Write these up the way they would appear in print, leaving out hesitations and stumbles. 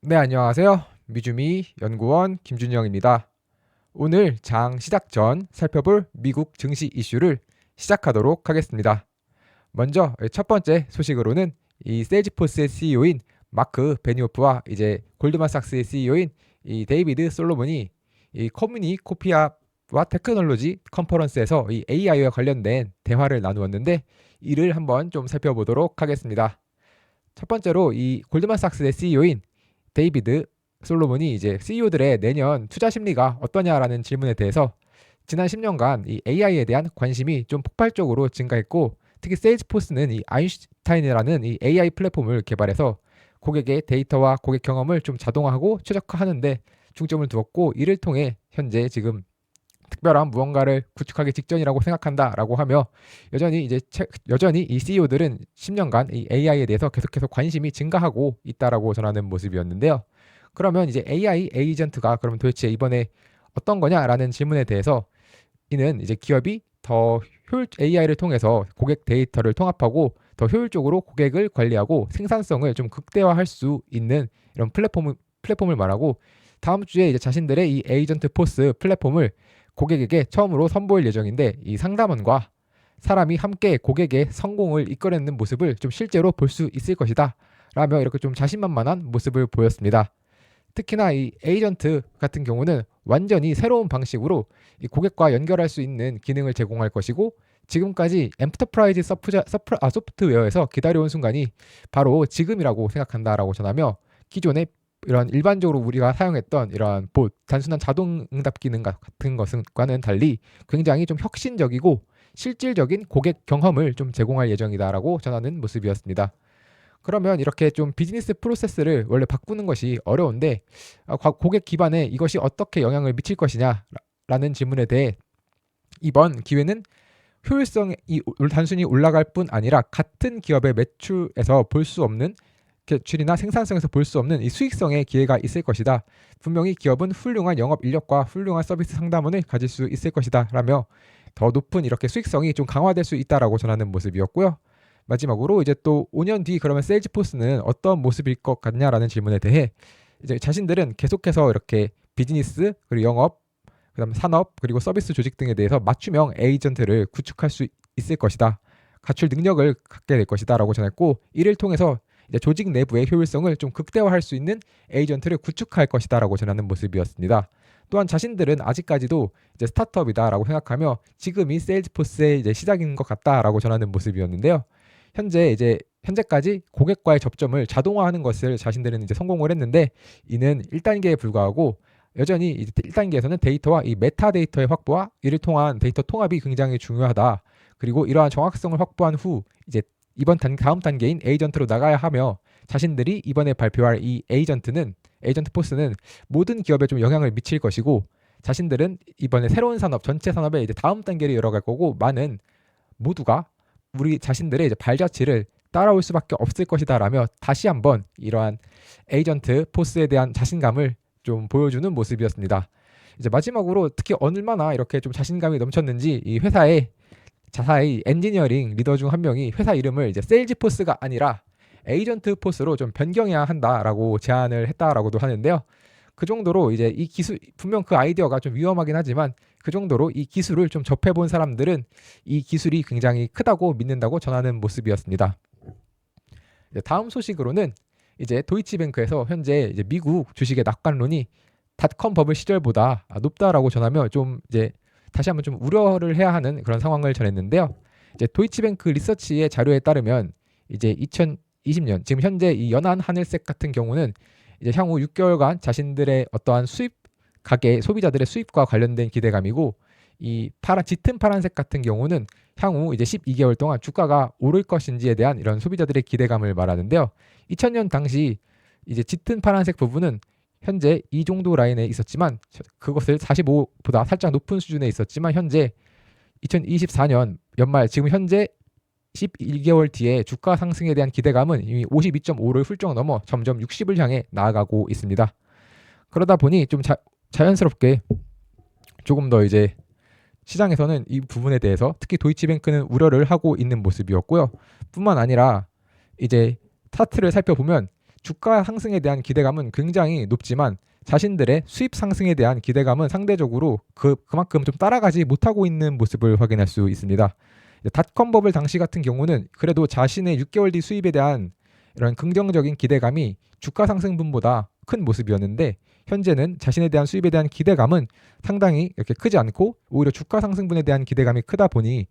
네, 안녕하세요. 미주미 연구원 김준영입니다. 오늘 장 시작 전 살펴볼 미국 증시 이슈를 시작하도록 하겠습니다. 먼저 첫 번째 소식으로는 이 세일즈포스의 CEO인 마크 베니오프와 이제 골드만삭스의 CEO인 이 데이비드 솔로몬이 이 커뮤니코피아와 테크놀로지 컨퍼런스에서 이 AI와 관련된 대화를 나누었는데 이를 한번 좀 살펴보도록 하겠습니다. 첫 번째로 이 골드만삭스의 CEO인 데이비드 솔로몬이 이제 CEO들의 내년 투자 심리가 어떠냐라는 질문에 대해서 지난 10년간 이 AI에 대한 관심이 좀 폭발적으로 증가했고 특히 세일즈포스는 이 아인슈타인이라는 이 AI 플랫폼을 개발해서 고객의 데이터와 고객 경험을 좀 자동화하고 최적화하는데 중점을 두었고 이를 통해 현재 지금 특별한 무언가를 구축하기 직전이라고 생각한다라고 하며 여전히 이 CEO들은 10년간 이 AI에 대해서 계속해서 관심이 증가하고 있다라고 전하는 모습이었는데요. 그러면 이제 AI 에이전트가 그러면 도대체 이번에 어떤 거냐라는 질문에 대해서 이는 이제 기업이 더 AI를 통해서 고객 데이터를 통합하고 더 효율적으로 고객을 관리하고 생산성을 좀 극대화할 수 있는 이런 플랫폼을 말하고 다음 주에 이제 자신들의 이 에이전트 포스 플랫폼을 고객에게 처음으로 선보일 예정인데 이 상담원과 사람이 함께 고객의 성공을 이끌어내는 모습을 좀 실제로 볼 수 있을 것이다 라며 이렇게 좀 자신만만한 모습을 보였습니다. 특히나 이 에이전트 같은 경우는 완전히 새로운 방식으로 이 고객과 연결할 수 있는 기능을 제공할 것이고 지금까지 엔터프라이즈 소프트웨어에서 기다려온 순간이 바로 지금이라고 생각한다라고 전하며 기존의 이런 일반적으로 우리가 사용했던 이러한 단순한 자동 응답 기능 같은 것과는 달리 굉장히 좀 혁신적이고 실질적인 고객 경험을 좀 제공할 예정이다라고 전하는 모습이었습니다. 그러면 이렇게 좀 비즈니스 프로세스를 원래 바꾸는 것이 어려운데 고객 기반에 이것이 어떻게 영향을 미칠 것이냐라는 질문에 대해 이번 기회는 효율성이 단순히 올라갈 뿐 아니라 같은 기업의 매출에서 볼 수 없는 매출이나 생산성에서 볼 수 없는 이 수익성의 기회가 있을 것이다. 분명히 기업은 훌륭한 영업 인력과 훌륭한 서비스 상담원을 가질 수 있을 것이다. 라며 더 높은 이렇게 수익성이 좀 강화될 수 있다라고 전하는 모습이었고요. 마지막으로 이제 또 5년 뒤 그러면 세일즈포스는 어떤 모습일 것 같냐라는 질문에 대해 이제 자신들은 계속해서 이렇게 비즈니스 그리고 영업 그다음 산업 그리고 서비스 조직 등에 대해서 맞춤형 에이전트를 구축할 수 있을 것이다. 갖출 능력을 갖게 될 것이다라고 전했고 이를 통해서 이제 조직 내부의 효율성을 좀 극대화할 수 있는 에이전트를 구축할 것이다라고 전하는 모습이었습니다. 또한 자신들은 아직까지도 이제 스타트업이다라고 생각하며 지금이 세일즈포스의 이제 시작인 것 같다라고 전하는 모습이었는데요. 현재까지 고객과의 접점을 자동화하는 것을 자신들은 이제 성공을 했는데 이는 1단계에 불과하고 여전히 이제 1단계에서는 데이터와 이 메타데이터의 확보와 이를 통한 데이터 통합이 굉장히 중요하다. 그리고 이러한 정확성을 확보한 후 이제 다음 단계인 에이전트로 나가야 하며 자신들이 이번에 발표할 이 에이전트 포스는 모든 기업에 좀 영향을 미칠 것이고 자신들은 이번에 새로운 산업 전체 산업의 이제 다음 단계로 열어갈 거고 많은 모두가 우리 자신들의 이제 발자취를 따라올 수밖에 없을 것이다라며 다시 한번 이러한 에이전트 포스에 대한 자신감을 좀 보여주는 모습이었습니다. 이제 마지막으로 특히 얼마나 이렇게 좀 자신감이 넘쳤는지 이 자사의 엔지니어링 리더 중 한 명이 회사 이름을 이제 세일즈포스가 아니라 에이전트 포스로 좀 변경해야 한다라고 제안을 했다라고도 하는데요. 그 정도로 이제 이 기술 분명 그 아이디어가 좀 위험하긴 하지만 그 정도로 이 기술을 좀 접해본 사람들은 이 기술이 굉장히 크다고 믿는다고 전하는 모습이었습니다. 다음 소식으로는 이제 도이치뱅크에서 현재 이제 미국 주식의 낙관론이 닷컴 버블 시절보다 높다라고 전하며 좀 이제 다시 한번 좀 우려를 해야 하는 그런 상황을 전했는데요. 이제 도이치뱅크 리서치의 자료에 따르면 이제 2020년 지금 현재 이 연한 하늘색 같은 경우는 이제 향후 6개월간 자신들의 어떠한 가계 소비자들의 수입과 관련된 기대감이고 이 짙은 파란색 같은 경우는 향후 이제 12개월 동안 주가가 오를 것인지에 대한 이런 소비자들의 기대감을 말하는데요. 2000년 당시 이제 짙은 파란색 부분은 현재 이 정도 라인에 있었지만 그것을 45보다 살짝 높은 수준에 있었지만 현재 2024년 연말 지금 현재 11개월 뒤에 주가 상승에 대한 기대감은 이미 52.5를 훌쩍 넘어 점점 60을 향해 나아가고 있습니다. 그러다 보니 좀 자연스럽게 조금 더 이제 시장에서는 이 부분에 대해서 특히 도이치뱅크는 우려를 하고 있는 모습이었고요. 뿐만 아니라 이제 차트를 살펴보면 주가 상승에 대한 기대감은 굉장히 높지만 자신들의 수입 상승에 대한 기대감은 상대적으로 그만큼 좀 따라가지 못하고 있는 모습을 확인할 수 있습니다. 닷컴 버블 당시 같은 경우는 그래도 자신의 6개월 뒤 수입에 대한 이런 긍정적인 기대감이 주가 상승분보다 큰 모습이었는데, 현재는 자신에 대한 수입에 대한 기대감은 상당히 이렇게 크지 않고 오히려 주가 상승분에 대한 기대감이 크다 보니,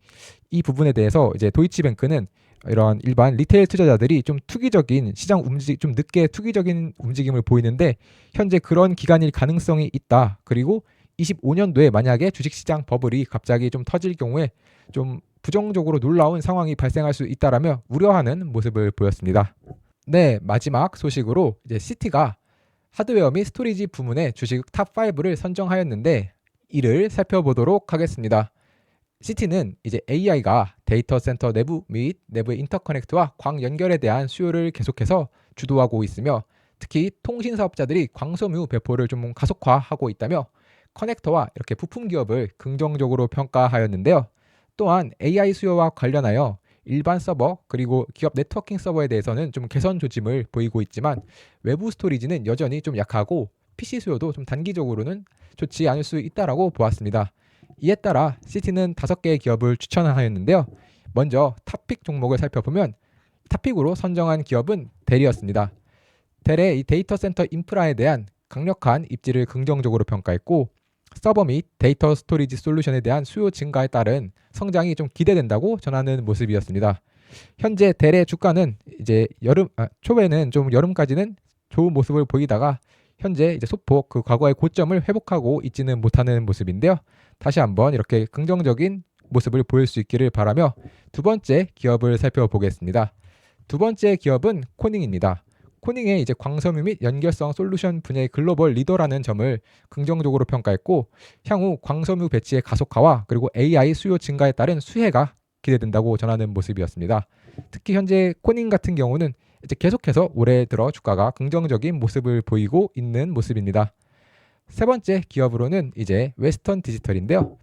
이 부분에 대해서 이제 도이치뱅크는 이런 일반 리테일 투자자들이 좀 투기적인 시장 좀 늦게 투기적인 움직임을 보이는데, 현재 그런 기간일 가능성이 있다. 그리고 25년도에 만약에 주식시장 버블이 갑자기 좀 터질 경우에 좀 부정적으로 놀라운 상황이 발생할 수 있다라며 우려하는 모습을 보였습니다. 네, 마지막 소식으로 이제 시티가 하드웨어 및 스토리지 부문의 주식 탑5를 선정하였는데, 이를 살펴보도록 하겠습니다. 시티는 이제 AI가 데이터 센터 내부 및 내부의 인터커넥트와 광 연결에 대한 수요를 계속해서 주도하고 있으며, 특히 통신 사업자들이 광섬유 배포를 좀 가속화하고 있다며 커넥터와 이렇게 부품 기업을 긍정적으로 평가하였는데요. 또한 AI 수요와 관련하여 일반 서버 그리고 기업 네트워킹 서버에 대해서는 좀 개선 조짐을 보이고 있지만, 외부 스토리지는 여전히 좀 약하고 PC 수요도 좀 단기적으로는 좋지 않을 수 있다라고 보았습니다. 이에 따라 시티는 5개의 기업을 추천하였는데요. 먼저 탑픽 종목을 살펴보면 탑픽으로 선정한 기업은 델이었습니다. 델의 이 데이터 센터 인프라에 대한 강력한 입지를 긍정적으로 평가했고, 서버 및 데이터 스토리지 솔루션에 대한 수요 증가에 따른 성장이 좀 기대된다고 전하는 모습이었습니다. 현재 델의 주가는 이제 초에는 좀 여름까지는 좋은 모습을 보이다가 현재 이제 소폭 그 과거의 고점을 회복하고 있지는 못하는 모습인데요. 다시 한번 이렇게 긍정적인 모습을 보일 수 있기를 바라며 두 번째 기업을 살펴보겠습니다. 두 번째 기업은 코닝입니다. 코닝의 이제 광섬유 및 연결성 솔루션 분야의 글로벌 리더라는 점을 긍정적으로 평가했고, 향후 광섬유 배치의 가속화와 그리고 AI 수요 증가에 따른 수혜가 기대된다고 전하는 모습이었습니다. 특히 현재 코닝 같은 경우는 이제 계속해서 올해 들어 주가가 긍정적인 모습을 보이고 있는 모습입니다. 세 번째 기업으로는 이제 웨스턴 디지털인데요.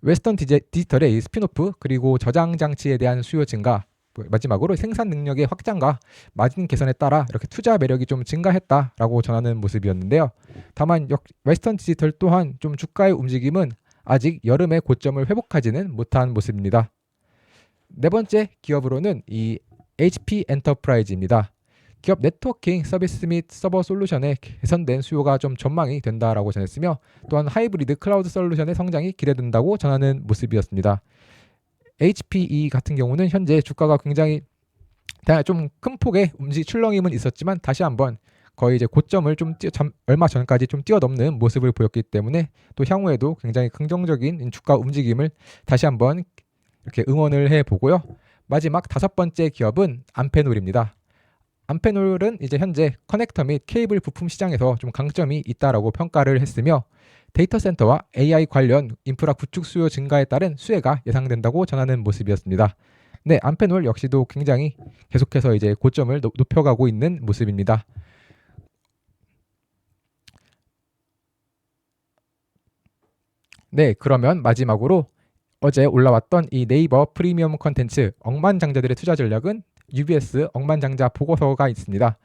웨스턴 디지털의 이 스피노프 그리고 저장 장치에 대한 수요 증가, 마지막으로 생산 능력의 확장과 마진 개선에 따라 이렇게 투자 매력이 좀 증가했다라고 전하는 모습이었는데요. 다만 웨스턴 디지털 또한 좀 주가의 움직임은 아직 여름의 고점을 회복하지는 못한 모습입니다. 네 번째 기업으로는 이 HP 엔터프라이즈입니다. 기업 네트워킹 서비스 및 서버 솔루션의 개선된 수요가 좀 전망이 된다라고 전했으며, 또한 하이브리드 클라우드 솔루션의 성장이 기대된다고 전하는 모습이었습니다. HPE 같은 경우는 현재 주가가 굉장히 좀 큰 폭의 출렁임은 있었지만 다시 한번 거의 이제 고점을 얼마 전까지 좀 뛰어넘는 모습을 보였기 때문에 또 향후에도 굉장히 긍정적인 주가 움직임을 다시 한번 이렇게 응원을 해보고요. 마지막 5번째 기업은 암페놀입니다. 암페놀은 이제 현재 커넥터 및 케이블 부품 시장에서 좀 강점이 있다라고 평가를 했으며, 데이터 센터와 AI 관련 인프라 구축 수요 증가에 따른 수혜가 예상된다고 전하는 모습이었습니다. 네, 암페놀 역시도 굉장히 계속해서 이제 고점을 높여가고 있는 모습입니다. 네, 그러면 마지막으로 어제 올라왔던 이 네이버 프리미엄 컨텐츠 억만장자들의 투자 전략은 UBS 억만장자 보고서가 있습니다.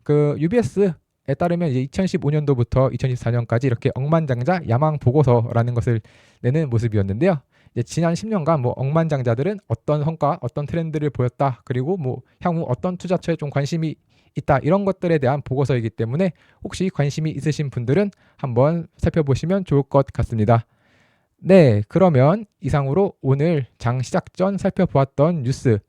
그 UBS에 따르면 이제 2015년도부터 2024년까지 이렇게 억만장자 야망 보고서라는 것을 내는 모습이었는데요. 이제 지난 10년간 뭐 억만장자들은 어떤 성과, 어떤 트렌드를 보였다, 그리고 뭐 향후 어떤 투자처에 좀 관심이 있다, 이런 것들에 대한 보고서이기 때문에 혹시 관심이 있으신 분들은 한번 살펴보시면 좋을 것 같습니다. 네, 그러면 이상으로 오늘 장 시작 전 살펴보았던 뉴스,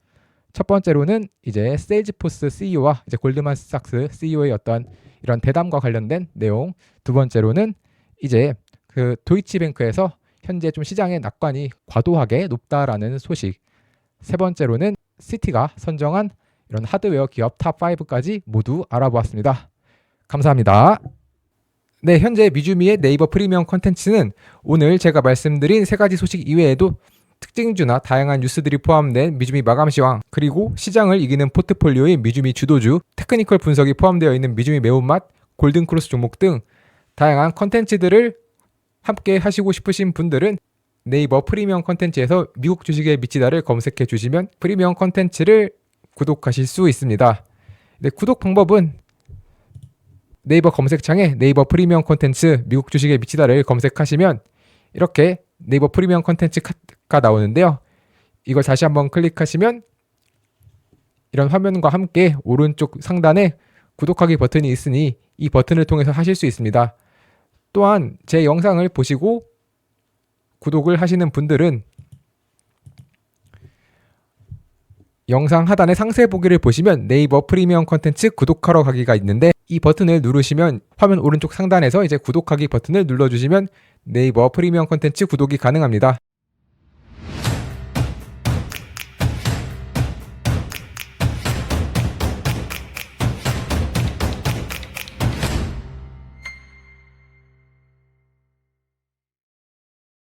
첫 번째로는 이제 세일즈포스 CEO와 이제 골드만삭스 CEO의 어떤 이런 대담과 관련된 내용, 두 번째로는 이제 그 도이치뱅크에서 현재 좀 시장의 낙관이 과도하게 높다라는 소식, 세 번째로는 시티가 선정한 이런 하드웨어 기업 탑5까지 모두 알아보았습니다. 감사합니다. 네, 현재 미주미의 네이버 프리미엄 콘텐츠는 오늘 제가 말씀드린 3가지 소식 이외에도 특징주나 다양한 뉴스들이 포함된 미주미 마감시황, 그리고 시장을 이기는 포트폴리오인 미주미 주도주, 테크니컬 분석이 포함되어 있는 미주미 매운맛, 골든크로스 종목 등 다양한 컨텐츠들을 함께 하시고 싶으신 분들은 네이버 프리미엄 컨텐츠에서 미국 주식의 미치다를 검색해 주시면 프리미엄 컨텐츠를 구독하실 수 있습니다. 네, 구독 방법은 네이버 검색창에 네이버 프리미엄 콘텐츠 미국 주식의 미치다를 검색하시면 이렇게 네이버 프리미엄 콘텐츠가 나오는데요. 이걸 다시 한번 클릭하시면 이런 화면과 함께 오른쪽 상단에 구독하기 버튼이 있으니 이 버튼을 통해서 하실 수 있습니다. 또한 제 영상을 보시고 구독을 하시는 분들은 영상 하단의 상세 보기를 보시면 네이버 프리미엄 콘텐츠 구독하러 가기가 있는데 이 버튼을 누르시면 화면 오른쪽 상단에서 이제 구독하기 버튼을 눌러주시면 네이버 프리미엄 콘텐츠 구독이 가능합니다.